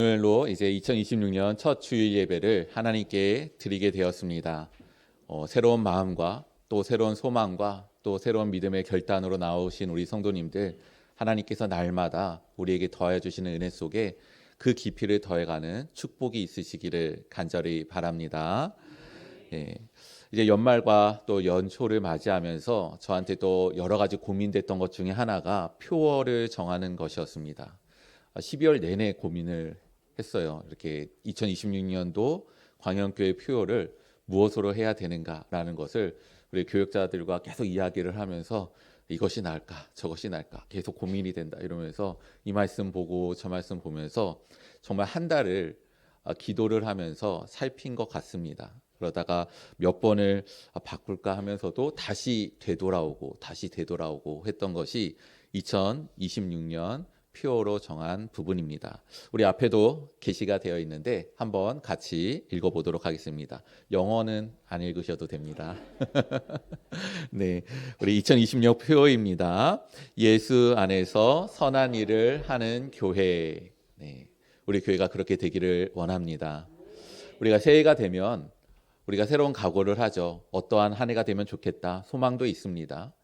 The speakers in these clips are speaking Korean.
오늘로 이제 2026년 첫 주일 예배를 하나님께 드리게 되었습니다. 새로운 마음과 또 새로운 소망과 또 새로운 믿음의 결단으로 나오신 우리 성도님들, 하나님께서 날마다 우리에게 더해 주시는 은혜 속에 그 깊이를 더해가는 축복이 있으시기를 간절히 바랍니다. 예, 이제 연말과 또 연초를 맞이하면서 저한테 또 여러 가지 고민됐던 것 중에 하나가 표어를 정하는 것이었습니다. 12월 내내 고민을 했어요. 이렇게 2026년도 광영교회 표어를 무엇으로 해야 되는가라는 것을 우리 교역자들과 계속 이야기를 하면서 이것이 나을까 저것이 나을까 계속 고민이 된다 이러면서 이 말씀 보고 저 말씀 보면서 정말 한 달을 기도를 하면서 살핀 것 같습니다. 그러다가 몇 번을 바꿀까 하면서도 다시 되돌아오고 했던 것이 2026년 표어로 정한 부분입니다. 우리 앞에도 게시가 되어 있는데 한번 같이 읽어보도록 하겠습니다. 영어는 안 읽으셔도 됩니다. 네, 우리 2026 표어입니다. 예수 안에서 선한 일을 하는 교회. 네, 우리 교회가 그렇게 되기를 원합니다. 우리가 새해가 되면 우리가 새로운 각오를 하죠. 어떠한 한 해가 되면 좋겠다. 소망도 있습니다.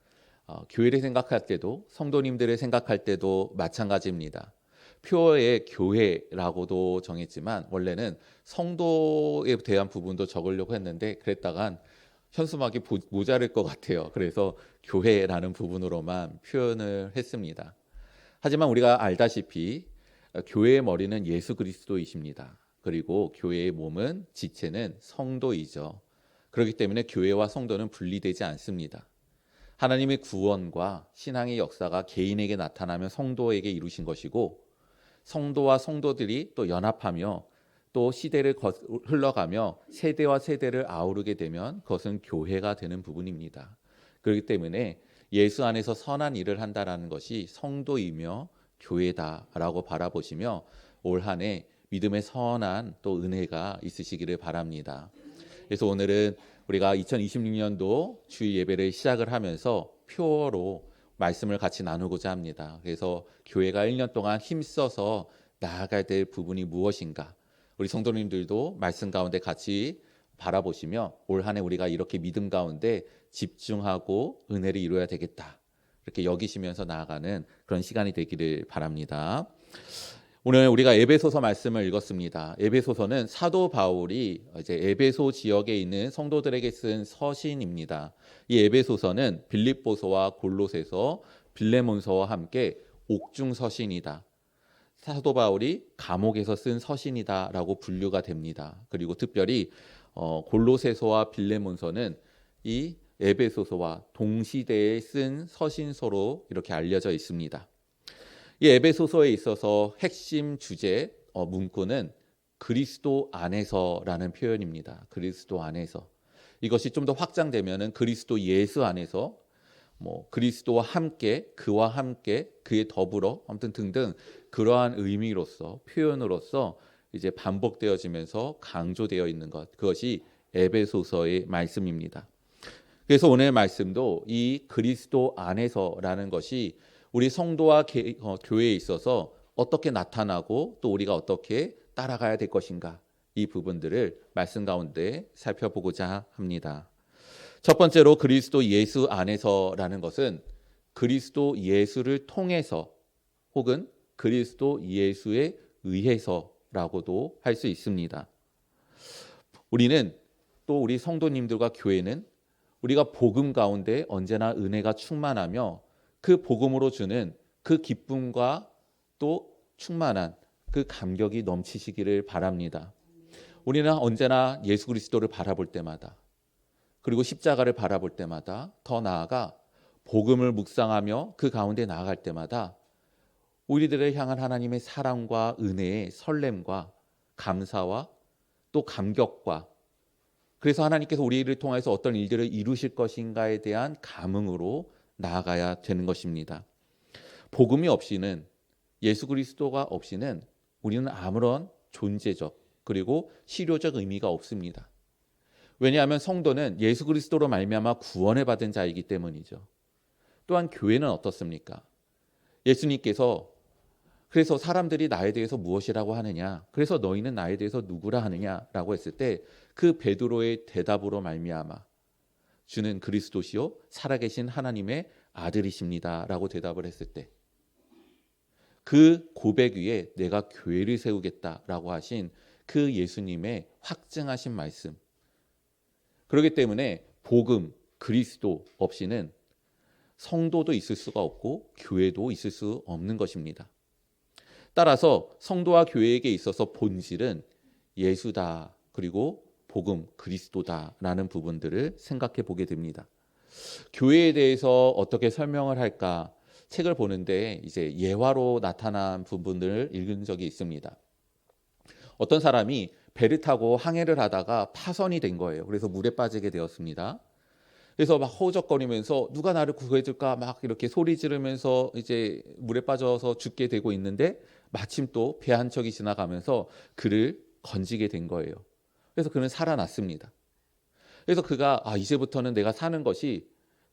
교회를 생각할 때도 성도님들을 생각할 때도 마찬가지입니다. 표어에 교회라고도 정했지만 원래는 성도에 대한 부분도 적으려고 했는데 그랬다간 현수막이 모자랄 것 같아요. 그래서 교회라는 부분으로만 표현을 했습니다. 하지만 우리가 알다시피 교회의 머리는 예수 그리스도이십니다. 그리고 교회의 몸은 지체는 성도이죠. 그렇기 때문에 교회와 성도는 분리되지 않습니다. 하나님의 구원과 신앙의 역사가 개인에게 나타나면 성도에게 이루신 것이고 성도와 성도들이 또 연합하며 또 시대를 흘러가며 세대와 세대를 아우르게 되면 그것은 교회가 되는 부분입니다. 그렇기 때문에 예수 안에서 선한 일을 한다라는 것이 성도이며 교회다라고 바라보시며 올 한 해 믿음의 선한 또 은혜가 있으시기를 바랍니다. 그래서 오늘은 우리가 2026년도 주일 예배를 시작을 하면서 표어로 말씀을 같이 나누고자 합니다. 그래서 교회가 1년 동안 힘써서 나아가야 될 부분이 무엇인가? 우리 성도님들도 말씀 가운데 같이 바라보시며 올 한 해 우리가 이렇게 믿음 가운데 집중하고 은혜를 이루어야 되겠다. 이렇게 여기시면서 나아가는 그런 시간이 되기를 바랍니다. 오늘 우리가 에베소서 말씀을 읽었습니다. 에베소서는 사도 바울이 이제 에베소 지역에 있는 성도들에게 쓴 서신입니다. 이 에베소서는 빌립보서와 골로새서, 빌레몬서와 함께 옥중 서신이다. 사도 바울이 감옥에서 쓴 서신이다라고 분류가 됩니다. 그리고 특별히 골로새서와 빌레몬서는 이 에베소서와 동시대에 쓴 서신서로 이렇게 알려져 있습니다. 이 에베소서에 있어서 핵심 주제 문구는 그리스도 안에서라는 표현입니다. 그리스도 안에서. 이것이 좀 더 확장되면은 그리스도 예수 안에서 그리스도와 함께 그와 함께 그에 더불어 아무튼 등등 그러한 의미로서 표현으로서 이제 반복되어지면서 강조되어 있는 것, 그것이 에베소서의 말씀입니다. 그래서 오늘 말씀도 이 그리스도 안에서라는 것이 우리 성도와 교회에 있어서 어떻게 나타나고 또 우리가 어떻게 따라가야 될 것인가, 이 부분들을 말씀 가운데 살펴보고자 합니다. 첫 번째로 그리스도 예수 안에서라는 것은 그리스도 예수를 통해서 혹은 그리스도 예수에 의해서라고도 할 수 있습니다. 우리는 또 우리 성도님들과 교회는 우리가 복음 가운데 언제나 은혜가 충만하며 그 복음으로 주는 그 기쁨과 또 충만한 그 감격이 넘치시기를 바랍니다. 우리는 언제나 예수 그리스도를 바라볼 때마다 그리고 십자가를 바라볼 때마다 더 나아가 복음을 묵상하며 그 가운데 나아갈 때마다 우리들을 향한 하나님의 사랑과 은혜의 설렘과 감사와 또 감격과 그래서 하나님께서 우리를 통해서 어떤 일들을 이루실 것인가에 대한 감흥으로 나아가야 되는 것입니다. 복음이 없이는, 예수 그리스도가 없이는 우리는 아무런 존재적 그리고 실효적 의미가 없습니다. 왜냐하면 성도는 예수 그리스도로 말미암아 구원을 받은 자이기 때문이죠. 또한 교회는 어떻습니까? 예수님께서 그래서 사람들이 나에 대해서 무엇이라고 하느냐? 그래서 너희는 나에 대해서 누구라 하느냐라고 했을 때 그 베드로의 대답으로 말미암아 주는 그리스도시요 살아계신 하나님의 아들이십니다라고 대답을 했을 때 그 고백 위에 내가 교회를 세우겠다라고 하신 그 예수님의 확증하신 말씀. 그렇기 때문에 복음, 그리스도 없이는 성도도 있을 수가 없고 교회도 있을 수 없는 것입니다. 따라서 성도와 교회에게 있어서 본질은 예수다, 그리고 복음, 그리스도다라는 부분들을 생각해 보게 됩니다. 교회에 대해서 어떻게 설명을 할까? 책을 보는데 이제 예화로 나타난 부분들을 읽은 적이 있습니다. 어떤 사람이 배를 타고 항해를 하다가 파선이 된 거예요. 그래서 물에 빠지게 되었습니다. 그래서 막 허우적거리면서 누가 나를 구해줄까 막 이렇게 소리 지르면서 이제 물에 빠져서 죽게 되고 있는데 마침 또 배 한 척이 지나가면서 그를 건지게 된 거예요. 그래서 그는 살아났습니다. 그래서 그가 이제부터는 내가 사는 것이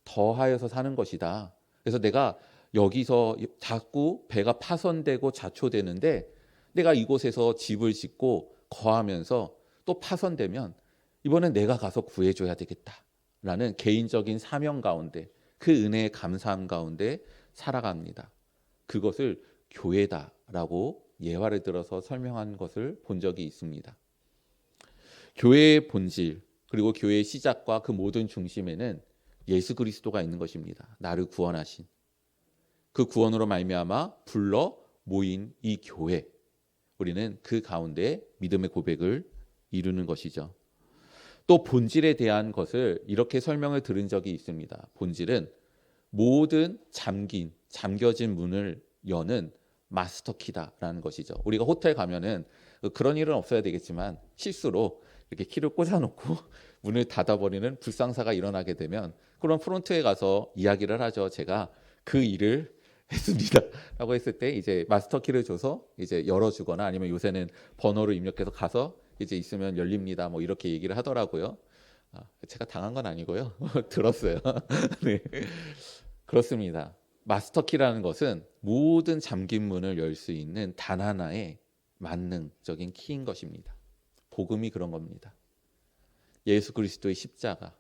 더하여서 사는 것이다. 그래서 내가 여기서 자꾸 배가 파손되고 자초되는데 내가 이곳에서 집을 짓고 거하면서 또 파손되면 이번엔 내가 가서 구해줘야 되겠다라는 개인적인 사명 가운데 그 은혜의 감사함 가운데 살아갑니다. 그것을 교회다라고 예화를 들어서 설명한 것을 본 적이 있습니다. 교회의 본질 그리고 교회의 시작과 그 모든 중심에는 예수 그리스도가 있는 것입니다. 나를 구원하신 그 구원으로 말미암아 불러 모인 이 교회, 우리는 그 가운데 믿음의 고백을 이루는 것이죠. 또 본질에 대한 것을 이렇게 설명을 들은 적이 있습니다. 본질은 모든 잠겨진 문을 여는 마스터키다라는 것이죠. 우리가 호텔 가면은 그런 일은 없어야 되겠지만 실수로 이렇게 키를 꽂아놓고 문을 닫아버리는 불상사가 일어나게 되면 그런 프론트에 가서 이야기를 하죠. 제가 그 일을 했습니다. 라고 했을 때 이제 마스터 키를 줘서 이제 열어주거나 아니면 요새는 번호를 입력해서 가서 이제 있으면 열립니다. 뭐 이렇게 얘기를 하더라고요. 제가 당한 건 아니고요. 들었어요. 네. 그렇습니다. 마스터 키라는 것은 모든 잠긴 문을 열 수 있는 단 하나의 만능적인 키인 것입니다. 복음이 그런 겁니다. 예수 그리스도의 십자가,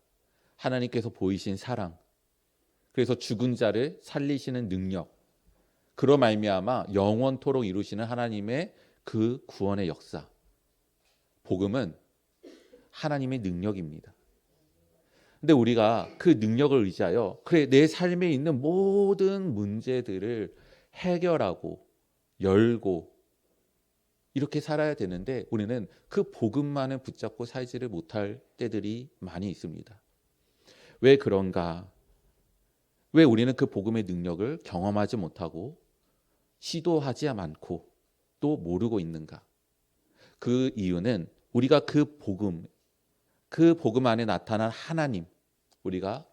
하나님께서 보이신 사랑, 그래서 죽은 자를 살리시는 능력, 그로 말미암아 영원토록 이루시는 하나님의 그 구원의 역사. 복음은 하나님의 능력입니다. 근데 우리가 그 능력을 의지하여 그래 내 삶에 있는 모든 문제들을 해결하고 열고 이렇게 살아야 되는데 우리는 그 복음만을 붙잡고 살지를 못할 때들이 많이 있습니다. 왜 그런가? 왜 우리는 그 복음의 능력을 경험하지 못하고 시도하지 않고 또 모르고 있는가? 그 이유는 우리가 그 복음 안에 나타난 하나님, 우리가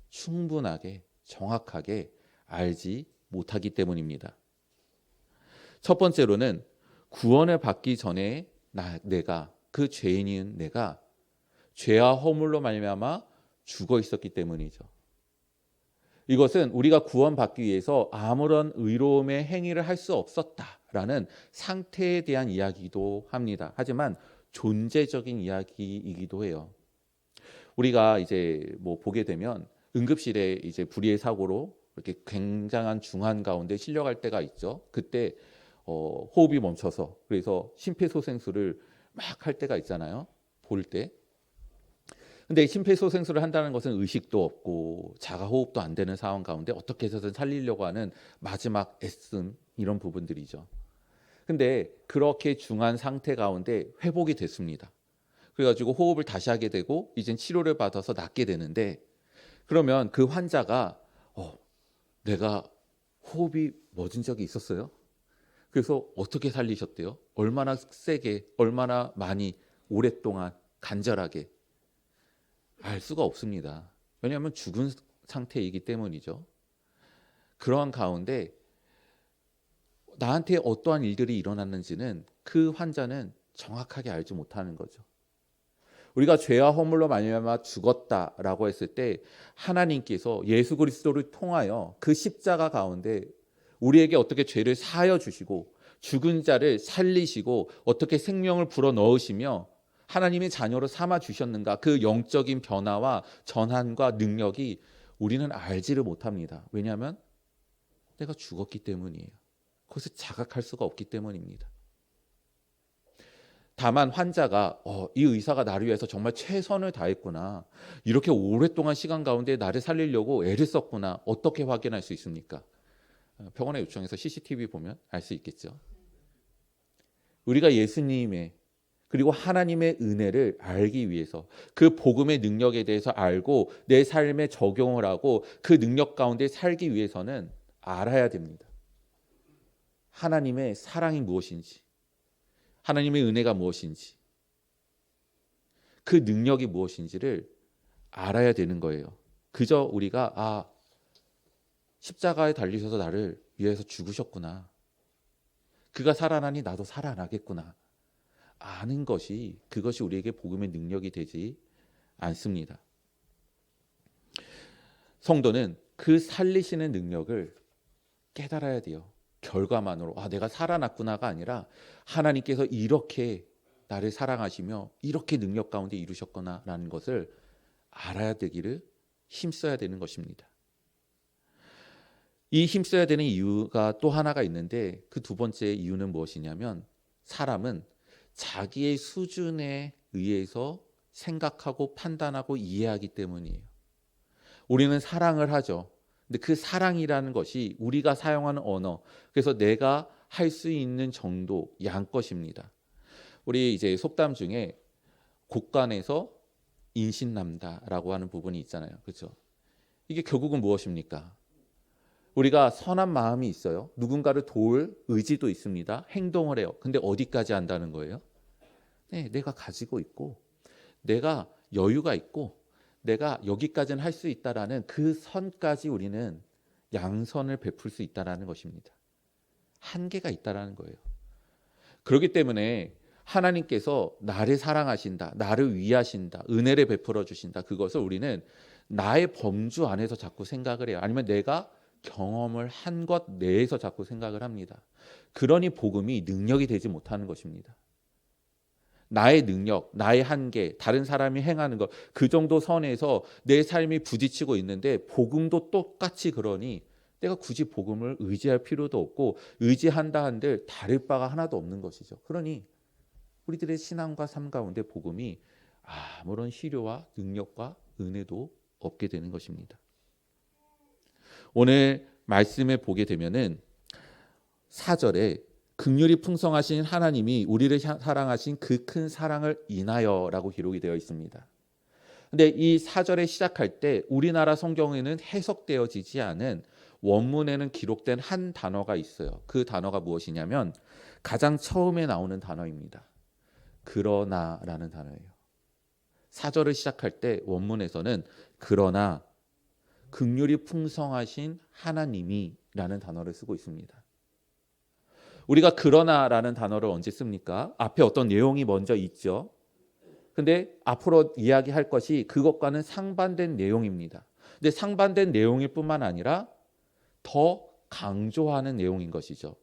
충분하게 정확하게 알지 못하기 때문입니다. 첫 번째로는 구원을 받기 전에 내가 그 죄인인 내가 죄와 허물로 말미암아 죽어 있었기 때문이죠. 이것은 우리가 구원받기 위해서 아무런 의로움의 행위를 할 수 없었다라는 상태에 대한 이야기도 합니다. 하지만 존재적인 이야기이기도 해요. 우리가 이제 뭐 보게 되면 응급실에 이제 불의의 사고로 이렇게 굉장한 중환 가운데 실려갈 때가 있죠. 그때 호흡이 멈춰서 그래서 심폐소생술을 막 할 때가 있잖아요. 볼 때. 근데 심폐소생술을 한다는 것은 의식도 없고 자가호흡도 안 되는 상황 가운데 어떻게 해서든 살리려고 하는 마지막 애씀 이런 부분들이죠. 근데 그렇게 중한 상태 가운데 회복이 됐습니다. 그래가지고 호흡을 다시 하게 되고 이젠 치료를 받아서 낫게 되는데 그러면 그 환자가 내가 호흡이 멎은 적이 있었어요? 그래서 어떻게 살리셨대요? 얼마나 세게, 얼마나 많이, 오랫동안, 간절하게 알 수가 없습니다. 왜냐하면 죽은 상태이기 때문이죠. 그러한 가운데 나한테 어떠한 일들이 일어났는지는 그 환자는 정확하게 알지 못하는 거죠. 우리가 죄와 허물로 말미암아 죽었다라고 했을 때 하나님께서 예수 그리스도를 통하여 그 십자가 가운데 우리에게 어떻게 죄를 사하여 주시고 죽은 자를 살리시고 어떻게 생명을 불어넣으시며 하나님의 자녀로 삼아 주셨는가, 그 영적인 변화와 전환과 능력이 우리는 알지를 못합니다. 왜냐하면 내가 죽었기 때문이에요. 그것을 자각할 수가 없기 때문입니다. 다만 환자가 이 의사가 나를 위해서 정말 최선을 다했구나, 이렇게 오랫동안 시간 가운데 나를 살리려고 애를 썼구나, 어떻게 확인할 수 있습니까? 병원에 요청해서 CCTV 보면 알 수 있겠죠. 우리가 예수님의 그리고 하나님의 은혜를 알기 위해서, 그 복음의 능력에 대해서 알고 내 삶에 적용을 하고 그 능력 가운데 살기 위해서는 알아야 됩니다. 하나님의 사랑이 무엇인지, 하나님의 은혜가 무엇인지, 그 능력이 무엇인지를 알아야 되는 거예요. 그저 우리가 십자가에 달리셔서 나를 위해서 죽으셨구나, 그가 살아나니 나도 살아나겠구나 아는 것이, 그것이 우리에게 복음의 능력이 되지 않습니다. 성도는 그 살리시는 능력을 깨달아야 돼요. 결과만으로 내가 살아났구나가 아니라 하나님께서 이렇게 나를 사랑하시며 이렇게 능력 가운데 이루셨구나라는 것을 알아야 되기를 힘써야 되는 것입니다. 이 힘써야 되는 이유가 또 하나가 있는데, 그 두 번째 이유는 무엇이냐면, 사람은 자기의 수준에 의해서 생각하고 판단하고 이해하기 때문이에요. 우리는 사랑을 하죠. 근데 그 사랑이라는 것이 우리가 사용하는 언어, 그래서 내가 할 수 있는 정도 양것입니다. 우리 이제 속담 중에 곡간에서 인신남다라고 하는 부분이 있잖아요. 그렇죠? 이게 결국은 무엇입니까? 우리가 선한 마음이 있어요. 누군가를 도울 의지도 있습니다. 행동을 해요. 근데 어디까지 한다는 거예요? 네, 내가 가지고 있고 내가 여유가 있고 내가 여기까지는 할 수 있다라는 그 선까지 우리는 양선을 베풀 수 있다라는 것입니다. 한계가 있다라는 거예요. 그렇기 때문에 하나님께서 나를 사랑하신다, 나를 위하신다, 은혜를 베풀어 주신다, 그것을 우리는 나의 범주 안에서 자꾸 생각을 해요. 아니면 내가 경험을 한 것 내에서 자꾸 생각을 합니다. 그러니 복음이 능력이 되지 못하는 것입니다. 나의 능력, 나의 한계, 다른 사람이 행하는 것, 그 정도 선에서 내 삶이 부딪히고 있는데 복음도 똑같이 그러니 내가 굳이 복음을 의지할 필요도 없고 의지한다 한들 다를 바가 하나도 없는 것이죠. 그러니 우리들의 신앙과 삶 가운데 복음이 아무런 실효와 능력과 은혜도 없게 되는 것입니다. 오늘 말씀에 보게 되면은 4절에 긍휼이 풍성하신 하나님이 우리를 사랑하신 그 큰 사랑을 인하여라고 기록이 되어 있습니다. 근데 이 4절에 시작할 때 우리나라 성경에는 해석되어지지 않은, 원문에는 기록된 한 단어가 있어요. 그 단어가 무엇이냐면 가장 처음에 나오는 단어입니다. 그러나라는 단어예요. 4절을 시작할 때 원문에서는 그러나 긍휼이 풍성하신 하나님이라는 단어를 쓰고 있습니다. 우리가 그러나라는 단어를 언제 씁니까? 앞에 어떤 내용이 먼저 있죠. 근데 앞으로 이야기할 것이 그것과는 상반된 내용입니다. 근데 상반된 내용일 뿐만 아니라 더 강조하는 내용인 것이죠.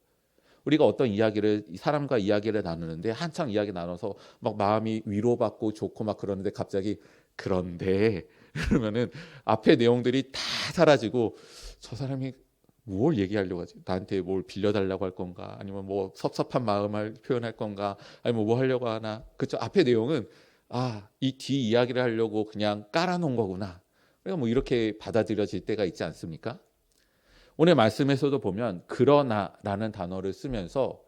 우리가 어떤 이야기를, 사람과 이야기를 나누는데 한창 이야기 나눠서 막 마음이 위로받고 좋고 막 그러는데 갑자기 그런데 그러면은 앞에 내용들이 다 사라지고 저 사람이 뭘 얘기하려고 하지? 나한테 뭘 빌려달라고 할 건가? 아니면 뭐 섭섭한 마음을 표현할 건가? 아니면 뭐 하려고 하나? 그렇죠? 앞에 내용은 이 뒤 이야기를 하려고 그냥 깔아놓은 거구나. 그러니까 뭐 이렇게 받아들여질 때가 있지 않습니까? 오늘 말씀에서도 보면 그러나라는 단어를 쓰면서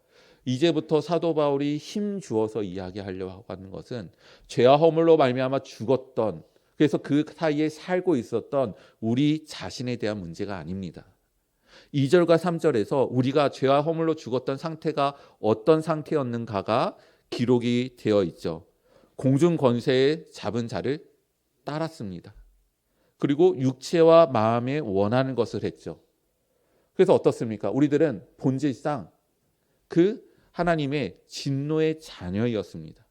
이제부터 사도 바울이 힘 주어서 이야기하려고 하는 것은 죄와 허물로 말미암아 죽었던, 그래서 그 사이에 살고 있었던 우리 자신에 대한 문제가 아닙니다. 2절과 3절에서 우리가 죄와 허물로 죽었던 상태가 어떤 상태였는가가 기록이 되어 있죠. 공중 권세에 잡은 자를 따랐습니다. 그리고 육체와 마음에 원하는 것을 했죠. 그래서 어떻습니까? 우리들은 본질상 그 하나님의 진노의 자녀였습니다.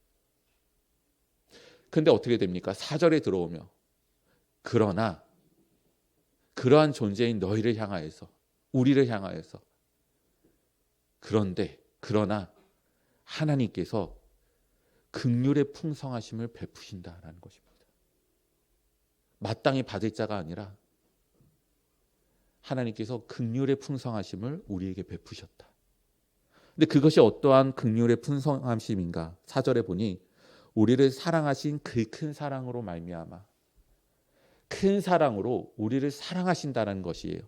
근데 어떻게 됩니까? 4절에 들어오며 그러나 그러한 존재인 너희를 향하여서, 우리를 향하여서, 그런데 그러나 하나님께서 긍휼의 풍성하심을 베푸신다라는 것입니다. 마땅히 받을 자가 아니라 하나님께서 긍휼의 풍성하심을 우리에게 베푸셨다. 근데 그것이 어떠한 긍휼의 풍성하심인가? 4절에 보니 우리를 사랑하신 그 큰 사랑으로 말미암아, 큰 사랑으로 우리를 사랑하신다는 것이에요.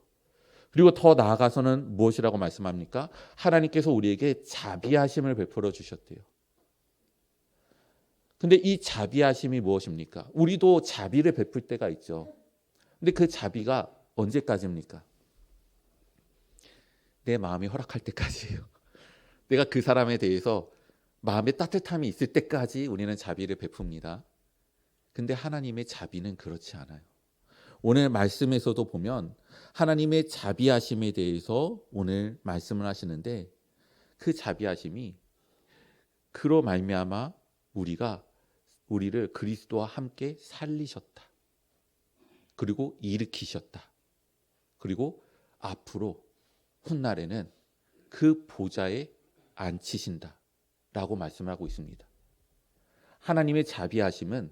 그리고 더 나아가서는 무엇이라고 말씀합니까? 하나님께서 우리에게 자비하심을 베풀어 주셨대요. 근데 이 자비하심이 무엇입니까? 우리도 자비를 베풀 때가 있죠. 근데 그 자비가 언제까지입니까? 내 마음이 허락할 때까지예요. 내가 그 사람에 대해서 마음에 따뜻함이 있을 때까지 우리는 자비를 베풉니다. 근데 하나님의 자비는 그렇지 않아요. 오늘 말씀에서도 보면 하나님의 자비하심에 대해서 오늘 말씀을 하시는데, 그 자비하심이 그로 말미암아 우리를 그리스도와 함께 살리셨다. 그리고 일으키셨다. 그리고 앞으로 훗날에는 그 보좌에 앉히신다 라고 말씀을 하고 있습니다. 하나님의 자비하심은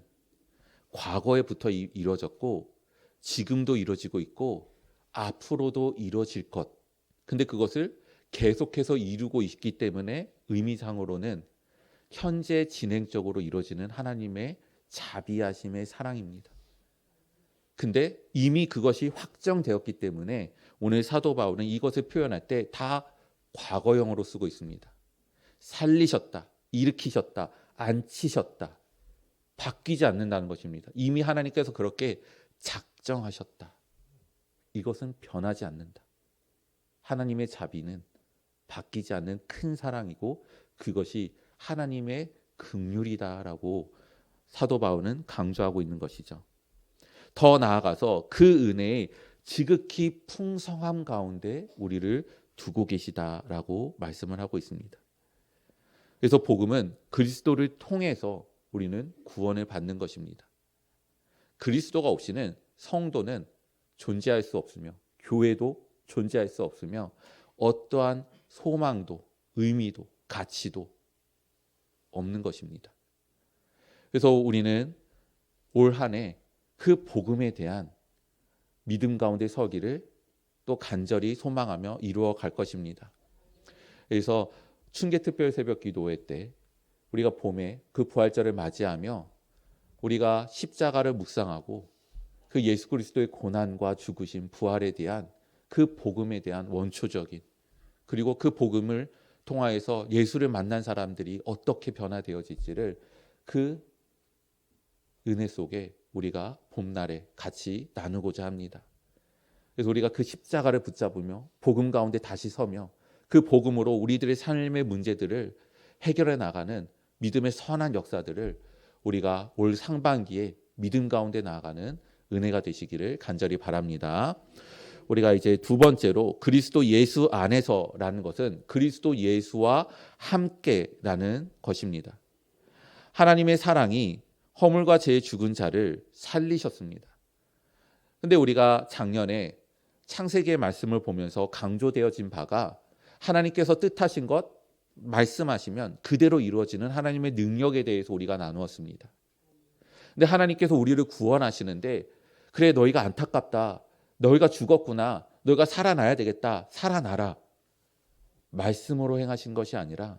과거에부터 이루어졌고 지금도 이루어지고 있고 앞으로도 이루어질 것. 근데 그것을 계속해서 이루고 있기 때문에 의미상으로는 현재 진행적으로 이루어지는 하나님의 자비하심의 사랑입니다. 근데 이미 그것이 확정되었기 때문에 오늘 사도 바울은 이것을 표현할 때 다 과거형으로 쓰고 있습니다. 살리셨다, 일으키셨다, 앉히셨다. 바뀌지 않는다는 것입니다. 이미 하나님께서 그렇게 작정하셨다. 이것은 변하지 않는다. 하나님의 자비는 바뀌지 않는 큰 사랑이고 그것이 하나님의 긍휼이다라고 사도 바울은 강조하고 있는 것이죠. 더 나아가서 그 은혜의 지극히 풍성함 가운데 우리를 두고 계시다라고 말씀을 하고 있습니다. 그래서 복음은 그리스도를 통해서 우리는 구원을 받는 것입니다. 그리스도가 없이는 성도는 존재할 수 없으며 교회도 존재할 수 없으며 어떠한 소망도 의미도 가치도 없는 것입니다. 그래서 우리는 올 한 해 그 복음에 대한 믿음 가운데 서기를 또 간절히 소망하며 이루어 갈 것입니다. 그래서 춘계특별 새벽 기도회 때 우리가 봄에 그 부활절을 맞이하며 우리가 십자가를 묵상하고 그 예수 그리스도의 고난과 죽으심, 부활에 대한 그 복음에 대한 원초적인, 그리고 그 복음을 통하여서 예수를 만난 사람들이 어떻게 변화되어질지를 그 은혜 속에 우리가 봄날에 같이 나누고자 합니다. 그래서 우리가 그 십자가를 붙잡으며 복음 가운데 다시 서며 그 복음으로 우리들의 삶의 문제들을 해결해 나가는 믿음의 선한 역사들을 우리가 올 상반기에 믿음 가운데 나아가는 은혜가 되시기를 간절히 바랍니다. 우리가 이제 두 번째로 그리스도 예수 안에서라는 것은 그리스도 예수와 함께라는 것입니다. 하나님의 사랑이 허물과 죄에 죽은 자를 살리셨습니다. 근데 우리가 작년에 창세기의 말씀을 보면서 강조되어진 바가 하나님께서 뜻하신 것 말씀하시면 그대로 이루어지는 하나님의 능력에 대해서 우리가 나누었습니다. 근데 하나님께서 우리를 구원하시는데 그래 너희가 안타깝다. 너희가 죽었구나. 너희가 살아나야 되겠다. 살아나라. 말씀으로 행하신 것이 아니라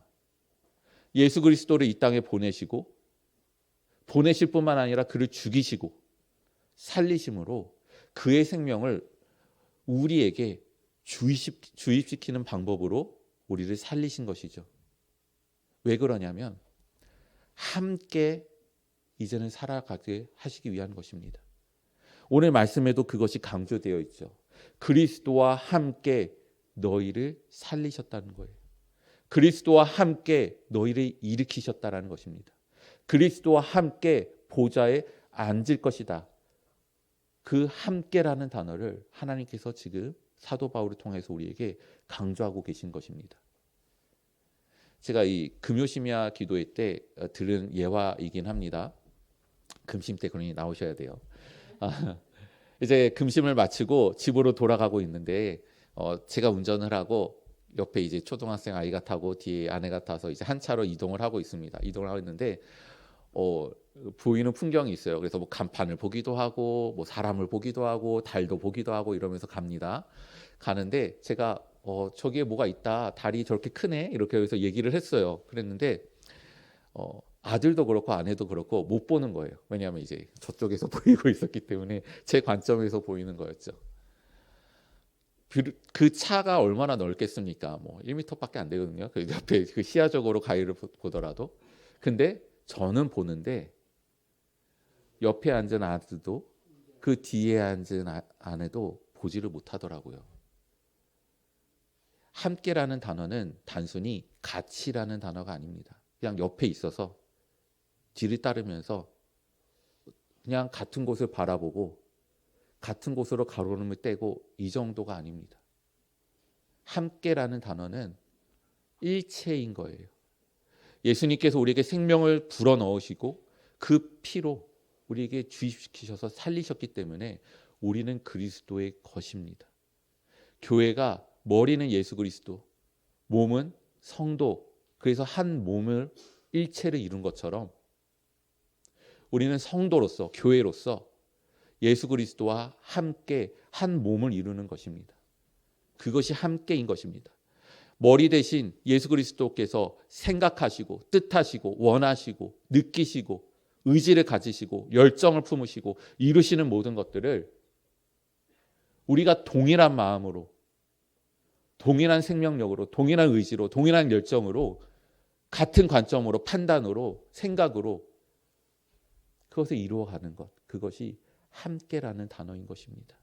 예수 그리스도를 이 땅에 보내실 뿐만 아니라 그를 죽이시고 살리심으로 그의 생명을 우리에게 주입시키는 방법으로 우리를 살리신 것이죠. 왜 그러냐면 함께 이제는 살아가게 하시기 위한 것입니다. 오늘 말씀에도 그것이 강조되어 있죠. 그리스도와 함께 너희를 살리셨다는 거예요. 그리스도와 함께 너희를 일으키셨다는 것입니다. 그리스도와 함께 보좌에 앉을 것이다. 그 함께라는 단어를 하나님께서 지금 사도 바울을 통해서 우리에게 강조하고 계신 것입니다. 제가 이 금요심야 기도회 때 들은 예화이긴 합니다. 금심 때 그러니 나오셔야 돼요. 이제 금심을 마치고 집으로 돌아가고 있는데 제가 운전을 하고 옆에 이제 초등학생 아이가 타고 뒤에 아내가 타서 이제 한 차로 이동을 하고 있습니다. 이동을 하고 있는데 보이는 풍경이 있어요. 그래서 뭐 간판을 보기도 하고 뭐 사람을 보기도 하고 달도 보기도 하고 이러면서 갑니다. 가는데 제가 저기에 뭐가 있다. 달이 저렇게 크네. 이렇게 해서 얘기를 했어요. 그랬는데 아들도 그렇고 아내도 그렇고 못 보는 거예요. 왜냐하면 이제 저쪽에서 보이고 있었기 때문에 제 관점에서 보이는 거였죠. 그 차가 얼마나 넓겠습니까? 뭐 1m밖에 안 되거든요. 그 옆에 그 시야적으로 가위를 보더라도. 근데 저는 보는데 옆에 앉은 아들도 그 뒤에 앉은 아내도 보지를 못하더라고요. 함께라는 단어는 단순히 같이라는 단어가 아닙니다. 그냥 옆에 있어서 뒤를 따르면서 그냥 같은 곳을 바라보고 같은 곳으로 가로름을 떼고 이 정도가 아닙니다. 함께라는 단어는 일체인 거예요. 예수님께서 우리에게 생명을 불어넣으시고 그 피로 우리에게 주입시키셔서 살리셨기 때문에 우리는 그리스도의 것입니다. 교회가 머리는 예수 그리스도, 몸은 성도, 그래서 한 몸을 일체를 이룬 것처럼 우리는 성도로서 교회로서 예수 그리스도와 함께 한 몸을 이루는 것입니다. 그것이 함께인 것입니다. 머리 대신 예수 그리스도께서 생각하시고 뜻하시고 원하시고 느끼시고 의지를 가지시고 열정을 품으시고 이루시는 모든 것들을 우리가 동일한 마음으로 동일한 생명력으로 동일한 의지로 동일한 열정으로 같은 관점으로 판단으로 생각으로 그것을 이루어가는 것, 그것이 함께라는 단어인 것입니다.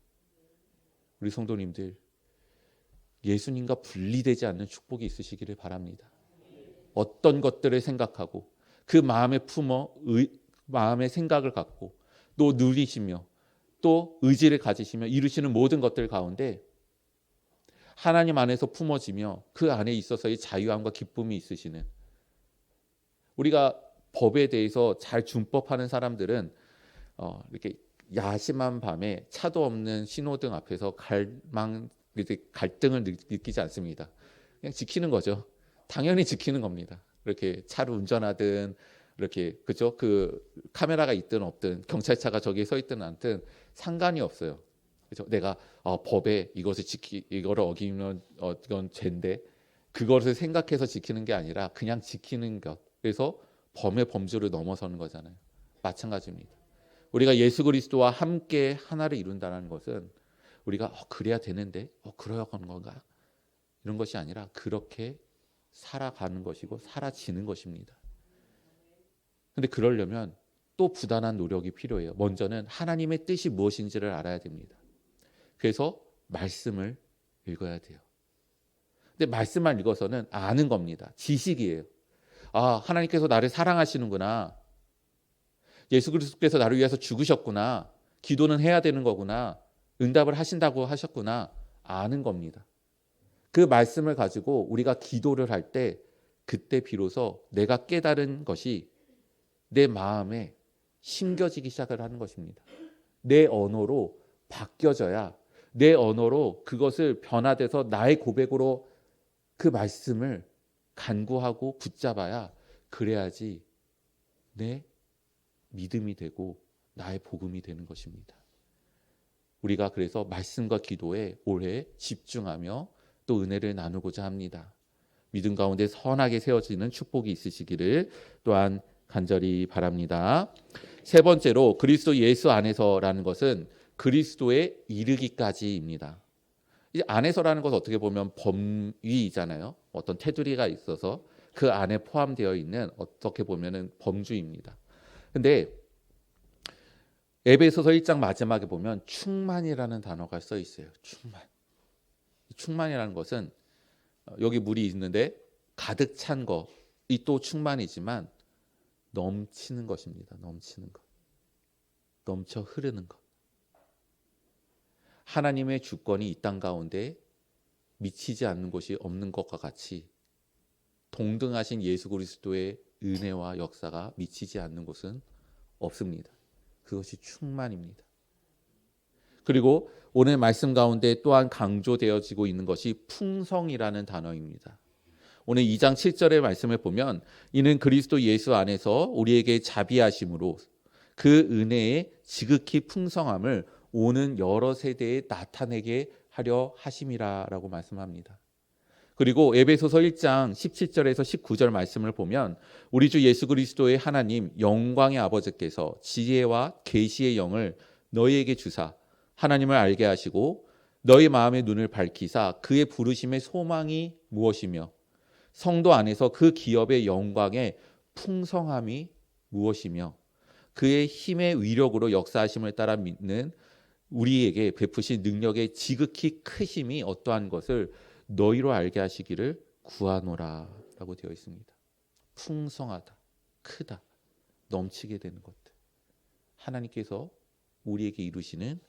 우리 성도님들 예수님과 분리되지 않는 축복이 있으시기를 바랍니다. 어떤 것들을 생각하고 그 마음에 품어 마음의 생각을 갖고 또 누리시며 또 의지를 가지시며 이루시는 모든 것들 가운데 하나님 안에서 품어지며 그 안에 있어서의 자유함과 기쁨이 있으시는, 우리가 법에 대해서 잘 준법하는 사람들은 이렇게 야심한 밤에 차도 없는 신호등 앞에서 갈등을 느끼지 않습니다. 그냥 지키는 거죠. 당연히 지키는 겁니다. 이렇게 차를 운전하든 이렇게 그죠? 그 카메라가 있든 없든 경찰차가 저기에 서 있든 않든 상관이 없어요. 그죠? 내가 법에 이거를 어기면 이건 죄인데 그것을 생각해서 지키는 게 아니라 그냥 지키는 것. 그래서 범의 범주를 넘어서는 거잖아요. 마찬가지입니다. 우리가 예수 그리스도와 함께 하나를 이룬다는 것은 우리가 그래야 되는데 그래야 하는 건가? 이런 것이 아니라 그렇게 살아가는 것이고 살아지는 것입니다. 근데 그러려면 또 부단한 노력이 필요해요. 먼저는 하나님의 뜻이 무엇인지를 알아야 됩니다. 그래서 말씀을 읽어야 돼요. 근데 말씀만 읽어서는 아는 겁니다. 지식이에요. 하나님께서 나를 사랑하시는구나. 예수 그리스도께서 나를 위해서 죽으셨구나. 기도는 해야 되는 거구나. 응답을 하신다고 하셨구나. 아는 겁니다. 그 말씀을 가지고 우리가 기도를 할 때 그때 비로소 내가 깨달은 것이 내 마음에 심겨지기 시작을 하는 것입니다. 내 언어로 바뀌어져야, 내 언어로 그것을 변화돼서 나의 고백으로 그 말씀을 간구하고 붙잡아야, 그래야지 내 믿음이 되고 나의 복음이 되는 것입니다. 우리가 그래서 말씀과 기도에 올해 집중하며 또 은혜를 나누고자 합니다. 믿음 가운데 선하게 세워지는 축복이 있으시기를 또한 간절히 바랍니다. 세 번째로 그리스도 예수 안에서라는 것은 그리스도에 이르기까지입니다. 이 안에서라는 것은 어떻게 보면 범위이잖아요. 어떤 테두리가 있어서 그 안에 포함되어 있는 어떻게 보면은 범주입니다. 근데 에베소서 1장 마지막에 보면 충만이라는 단어가 써 있어요. 충만이라는 것은 여기 물이 있는데 가득 찬 것이 또 충만이지만 넘치는 것입니다. 넘치는 것. 넘쳐 흐르는 것. 하나님의 주권이 이 땅 가운데 미치지 않는 곳이 없는 것과 같이 동등하신 예수 그리스도의 은혜와 역사가 미치지 않는 곳은 없습니다. 그것이 충만입니다. 그리고 오늘 말씀 가운데 또한 강조되어지고 있는 것이 풍성이라는 단어입니다. 오늘 2장 7절의 말씀을 보면 이는 그리스도 예수 안에서 우리에게 자비하심으로 그 은혜의 지극히 풍성함을 오는 여러 세대에 나타내게 하려 하심이라라고 말씀합니다. 그리고 에베소서 1장 17절에서 19절 말씀을 보면 우리 주 예수 그리스도의 하나님 영광의 아버지께서 지혜와 계시의 영을 너희에게 주사 하나님을 알게 하시고 너희 마음의 눈을 밝히사 그의 부르심의 소망이 무엇이며 성도 안에서 그 기업의 영광의 풍성함이 무엇이며 그의 힘의 위력으로 역사하심을 따라 믿는 우리에게 베푸신 능력의 지극히 크심이 어떠한 것을 너희로 알게 하시기를 구하노라 라고 되어 있습니다. 풍성하다, 크다, 넘치게 되는 것들. 하나님께서 우리에게 이루시는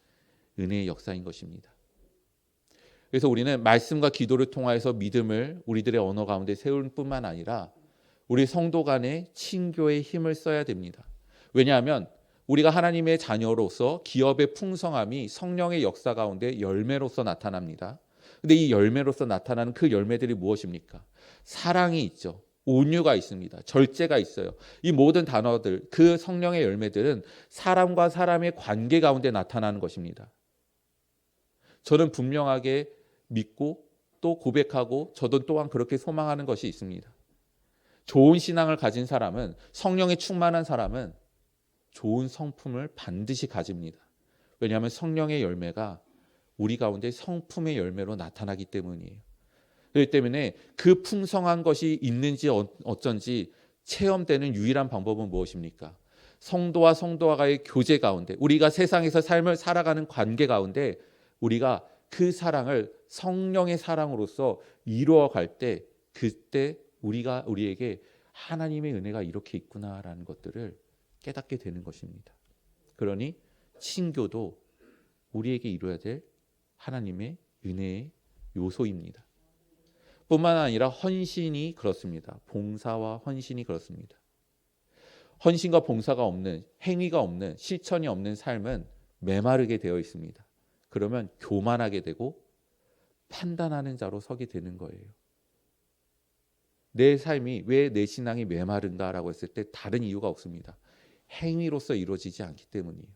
은혜의 역사인 것입니다. 그래서 우리는 말씀과 기도를 통하여서 믿음을 우리들의 언어 가운데 세울 뿐만 아니라 우리 성도 간의 친교의 힘을 써야 됩니다. 왜냐하면 우리가 하나님의 자녀로서 기업의 풍성함이 성령의 역사 가운데 열매로서 나타납니다. 근데 이 열매로서 나타나는 그 열매들이 무엇입니까? 사랑이 있죠. 온유가 있습니다. 절제가 있어요. 이 모든 단어들, 그 성령의 열매들은 사람과 사람의 관계 가운데 나타나는 것입니다. 저는 분명하게 믿고 또 고백하고 저도 또한 그렇게 소망하는 것이 있습니다. 좋은 신앙을 가진 사람은, 성령에 충만한 사람은 좋은 성품을 반드시 가집니다. 왜냐하면 성령의 열매가 우리 가운데 성품의 열매로 나타나기 때문이에요. 그렇기 때문에 그 풍성한 것이 있는지 어쩐지 체험되는 유일한 방법은 무엇입니까? 성도와 성도와의 교제 가운데, 우리가 세상에서 삶을 살아가는 관계 가운데 우리가 그 사랑을 성령의 사랑으로서 이루어갈 때, 그때 우리에게 하나님의 은혜가 이렇게 있구나라는 것들을 깨닫게 되는 것입니다. 그러니 친교도 우리에게 이루어야 될 하나님의 은혜의 요소입니다. 뿐만 아니라 헌신이 그렇습니다. 봉사와 헌신이 그렇습니다. 헌신과 봉사가 없는, 행위가 없는, 실천이 없는 삶은 메마르게 되어 있습니다. 그러면 교만하게 되고 판단하는 자로 서게 되는 거예요. 내 삶이 왜 내 신앙이 메마른가라고 했을 때 다른 이유가 없습니다. 행위로서 이루어지지 않기 때문이에요.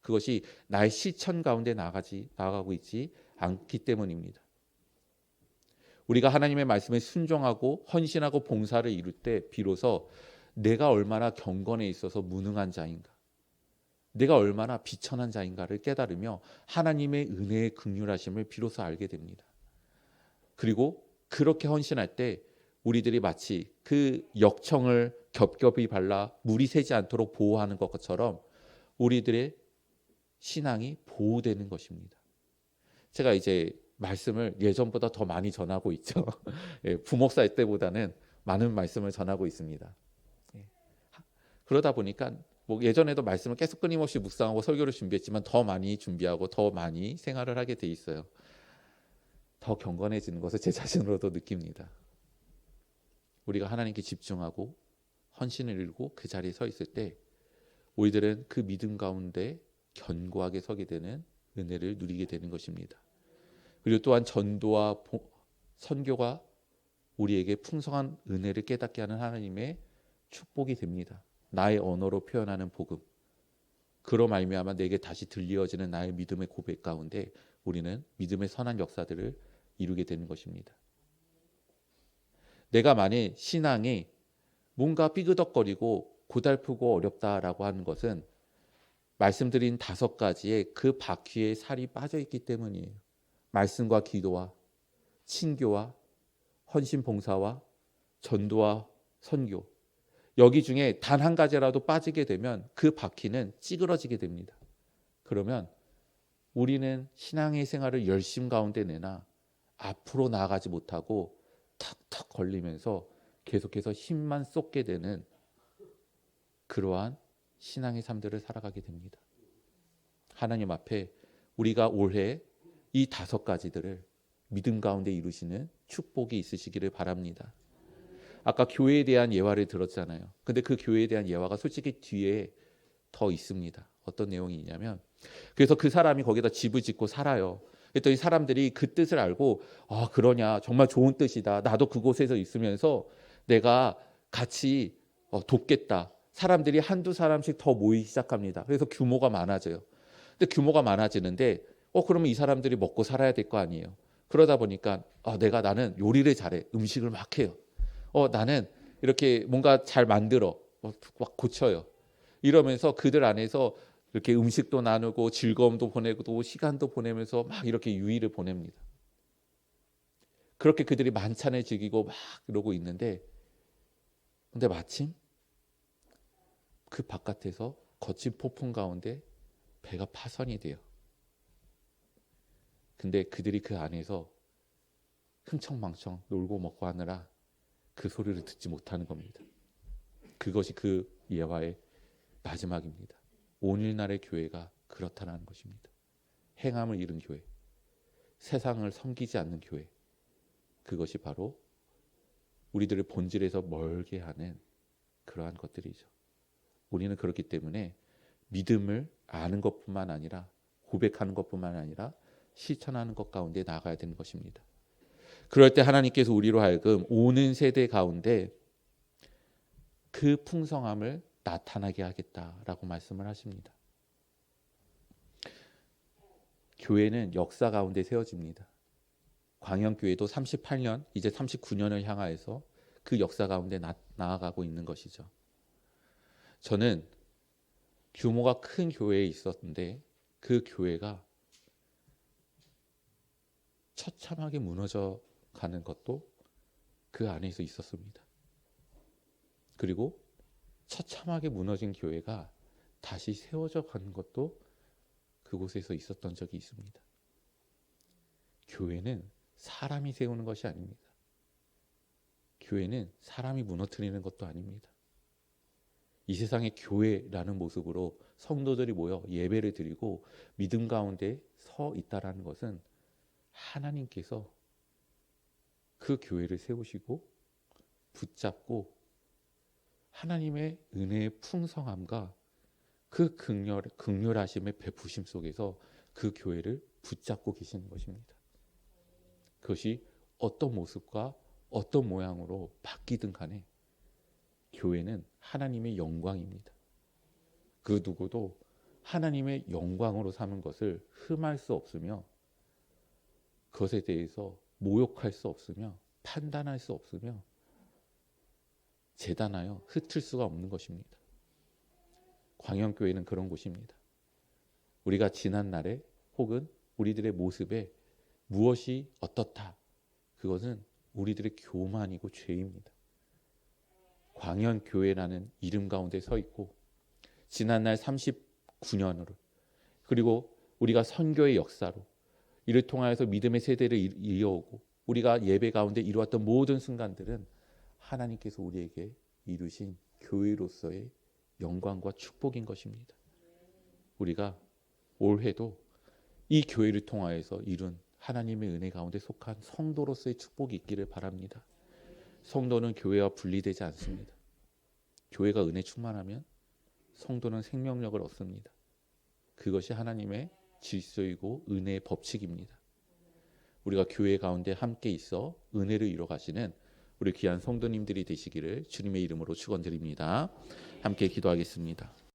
그것이 나의 실천 가운데 나아가고 있지 않기 때문입니다. 우리가 하나님의 말씀에 순종하고 헌신하고 봉사를 이룰 때 비로소 내가 얼마나 경건에 있어서 무능한 자인가, 내가 얼마나 비천한 자인가를 깨달으며 하나님의 은혜의 긍휼하심을 비로소 알게 됩니다. 그리고 그렇게 헌신할 때 우리들이 마치 그 역청을 겹겹이 발라 물이 새지 않도록 보호하는 것처럼 우리들의 신앙이 보호되는 것입니다. 제가 이제 말씀을 예전보다 더 많이 전하고 있죠. 부목사일 때보다는 많은 말씀을 전하고 있습니다. 그러다 보니까 뭐 예전에도 말씀을 계속 끊임없이 묵상하고 설교를 준비했지만 더 많이 준비하고 더 많이 생활을 하게 돼 있어요. 더 경건해지는 것을 제 자신으로도 느낍니다. 우리가 하나님께 집중하고 헌신을 이루고 그 자리에 서 있을 때 우리들은 그 믿음 가운데 견고하게 서게 되는 은혜를 누리게 되는 것입니다. 그리고 또한 전도와 선교가 우리에게 풍성한 은혜를 깨닫게 하는 하나님의 축복이 됩니다. 나의 언어로 표현하는 복음, 그로 말미암아 내게 다시 들려지는 나의 믿음의 고백 가운데 우리는 믿음의 선한 역사들을 이루게 되는 것입니다. 내가 만일 신앙이 뭔가 삐그덕거리고 고달프고 어렵다라고 하는 것은 말씀드린 5가지의 그 바퀴에 살이 빠져 있기 때문이에요. 말씀과 기도와 친교와 헌신 봉사와 전도와 선교, 여기 중에 단 한 가지라도 빠지게 되면 그 바퀴는 찌그러지게 됩니다. 그러면 우리는 신앙의 생활을 열심 가운데 내나 앞으로 나아가지 못하고 턱턱 걸리면서 계속해서 힘만 쏟게 되는 그러한 신앙의 삶들을 살아가게 됩니다. 하나님 앞에 우리가 올해 이 5가지들을 믿음 가운데 이루시는 축복이 있으시기를 바랍니다. 아까 교회에 대한 예화를 들었잖아요. 근데 그 교회에 대한 예화가 솔직히 뒤에 더 있습니다. 어떤 내용이 있냐면 그래서 그 사람이 거기다 집을 짓고 살아요. 그랬더니 사람들이 그 뜻을 알고 아 그러냐 정말 좋은 뜻이다. 나도 그곳에서 있으면서 내가 같이 돕겠다. 사람들이 한두 사람씩 더 모이기 시작합니다. 그래서 규모가 많아져요. 근데 규모가 많아지는데 그러면 이 사람들이 먹고 살아야 될 거 아니에요. 그러다 보니까 나는 요리를 잘해. 음식을 막 해요. 나는 이렇게 뭔가 잘 만들어. 막 고쳐요. 이러면서 그들 안에서 이렇게 음식도 나누고 즐거움도 보내고 시간도 보내면서 막 이렇게 유의를 보냅니다. 그렇게 그들이 만찬을 즐기고 막 이러고 있는데 근데 마침 그 바깥에서 거친 폭풍 가운데 배가 파선이 돼요. 근데 그들이 그 안에서 흥청망청 놀고 먹고 하느라 그 소리를 듣지 못하는 겁니다. 그것이 그 예화의 마지막입니다. 오늘날의 교회가 그렇다는 것입니다. 행함을 잃은 교회, 세상을 섬기지 않는 교회, 그것이 바로 우리들의 본질에서 멀게 하는 그러한 것들이죠. 우리는 그렇기 때문에 믿음을 아는 것뿐만 아니라 고백하는 것뿐만 아니라 실천하는 것 가운데 나아가야 되는 것입니다. 그럴 때 하나님께서 우리로 하여금 오는 세대 가운데 그 풍성함을 나타나게 하겠다라고 말씀을 하십니다. 교회는 역사 가운데 세워집니다. 광영교회도 38년, 이제 39년을 향하여서 그 역사 가운데 나아가고 있는 것이죠. 저는 규모가 큰 교회에 있었는데 그 교회가 처참하게 무너져 가는 것도 그 안에서 있었습니다. 그리고 처참하게 무너진 교회가 다시 세워져 가는 것도 그곳에서 있었던 적이 있습니다. 교회는 사람이 세우는 것이 아닙니다. 교회는 사람이 무너뜨리는 것도 아닙니다. 이 세상의 교회라는 모습으로 성도들이 모여 예배를 드리고 믿음 가운데 서 있다라는 것은 하나님께서 그 교회를 세우시고 붙잡고 하나님의 은혜의 풍성함과 그 극렬하심의 베푸심 속에서 그 교회를 붙잡고 계시는 것입니다. 그것이 어떤 모습과 어떤 모양으로 바뀌든 간에 교회는 하나님의 영광입니다. 그 누구도 하나님의 영광으로 삼은 것을 흠할 수 없으며 그것에 대해서 모욕할 수 없으며 판단할 수 없으며 재단하여 흩을 수가 없는 것입니다. 광영교회는 그런 곳입니다. 우리가 지난 날에 혹은 우리들의 모습에 무엇이 어떻다. 그것은 우리들의 교만이고 죄입니다. 광영교회라는 이름 가운데 서 있고 지난날 39년으로 그리고 우리가 선교의 역사로 이를 통하여서 믿음의 세대를 이어오고 우리가 예배 가운데 이루었던 모든 순간들은 하나님께서 우리에게 이루신 교회로서의 영광과 축복인 것입니다. 우리가 올해도 이 교회를 통하여서 이룬 하나님의 은혜 가운데 속한 성도로서의 축복이 있기를 바랍니다. 성도는 교회와 분리되지 않습니다. 교회가 은혜 충만하면 성도는 생명력을 얻습니다. 그것이 하나님의 질서이고 은혜의 법칙입니다. 우리가 교회 가운데 함께 있어 은혜를 이뤄가시는 우리 귀한 성도님들이 되시기를 주님의 이름으로 축원드립니다. 함께 기도하겠습니다.